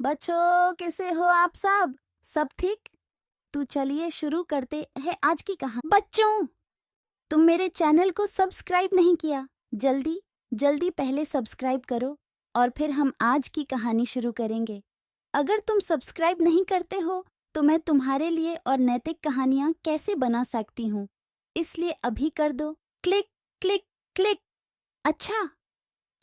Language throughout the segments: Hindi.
बच्चों, कैसे हो आप सब ठीक? तो चलिए शुरू करते हैं आज की कहानी। बच्चों, तुम मेरे चैनल को सब्सक्राइब नहीं किया। जल्दी जल्दी पहले सब्सक्राइब करो और फिर हम आज की कहानी शुरू करेंगे। अगर तुम सब्सक्राइब नहीं करते हो तो मैं तुम्हारे लिए और नैतिक कहानियां कैसे बना सकती हूँ, इसलिए अभी कर दो। Click click click. अच्छा,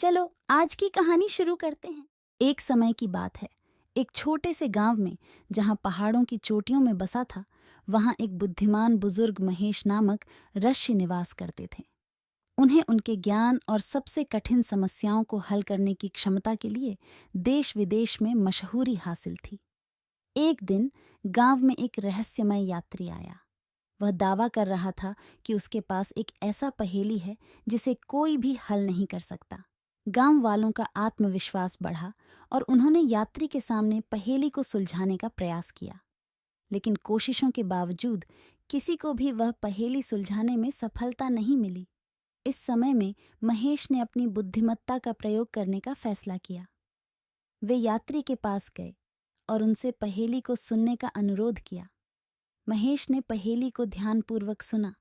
चलो आज की कहानी शुरू करते हैं। एक समय की बात है, एक छोटे से गांव में, जहां पहाड़ों की चोटियों में बसा था, वहां एक बुद्धिमान बुजुर्ग महेश नामक ऋषि निवास करते थे। उन्हें उनके ज्ञान और सबसे कठिन समस्याओं को हल करने की क्षमता के लिए देश विदेश में मशहूरी हासिल थी। एक दिन गांव में एक रहस्यमय यात्री आया। वह दावा कर रहा था कि उसके पास एक ऐसा पहेली है जिसे कोई भी हल नहीं कर सकता। गांव वालों का आत्मविश्वास बढ़ा और उन्होंने यात्री के सामने पहेली को सुलझाने का प्रयास किया। लेकिन कोशिशों के बावजूद किसी को भी वह पहेली सुलझाने में सफलता नहीं मिली। इस समय में महेश ने अपनी बुद्धिमत्ता का प्रयोग करने का फैसला किया। वे यात्री के पास गए और उनसे पहेली को सुनने का अनुरोध किया। महेश ने पहेली को ध्यानपूर्वक सुना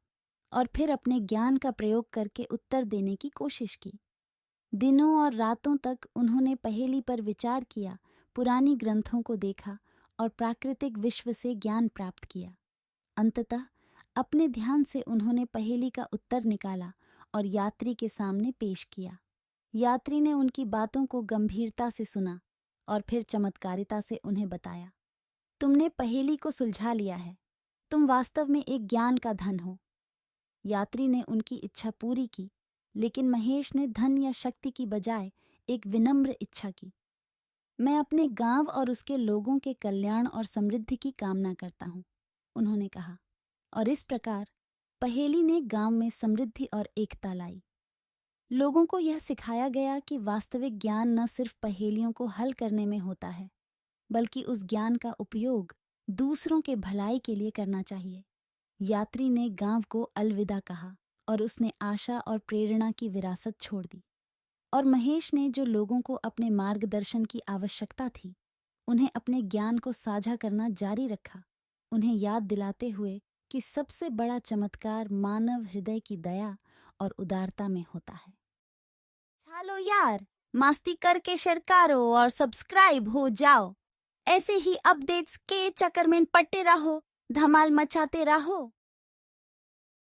और फिर अपने ज्ञान का प्रयोग करके उत्तर देने की कोशिश की। दिनों और रातों तक उन्होंने पहेली पर विचार किया, पुरानी ग्रंथों को देखा और प्राकृतिक विश्व से ज्ञान प्राप्त किया। अंततः अपने ध्यान से उन्होंने पहेली का उत्तर निकाला और यात्री के सामने पेश किया। यात्री ने उनकी बातों को गंभीरता से सुना और फिर चमत्कारिता से उन्हें बताया, तुमने पहेली को सुलझा लिया है। तुम वास्तव में एक ज्ञान का धन हो। यात्री ने उनकी इच्छा पूरी की, लेकिन महेश ने धन या शक्ति की बजाय एक विनम्र इच्छा की। मैं अपने गांव और उसके लोगों के कल्याण और समृद्धि की कामना करता हूँ, उन्होंने कहा। और इस प्रकार पहेली ने गांव में समृद्धि और एकता लाई। लोगों को यह सिखाया गया कि वास्तविक ज्ञान न सिर्फ पहेलियों को हल करने में होता है, बल्कि उस ज्ञान का उपयोग दूसरों के भलाई के लिए करना चाहिए। यात्री ने गांव को अलविदा कहा और उसने आशा और प्रेरणा की विरासत छोड़ दी। और महेश ने जो लोगों को अपने मार्गदर्शन की आवश्यकता थी, उन्हें अपने ज्ञान को साझा करना जारी रखा, उन्हें याद दिलाते हुए कि सबसे बड़ा चमत्कार मानव हृदय की दया और उदारता में होता है। चलो यार, मस्ती करके शेयर करो और सब्सक्राइब हो जाओ। ऐसे ही अपडेट्स के चक्कर में पट्टे रहो, धमाल मचाते रहो।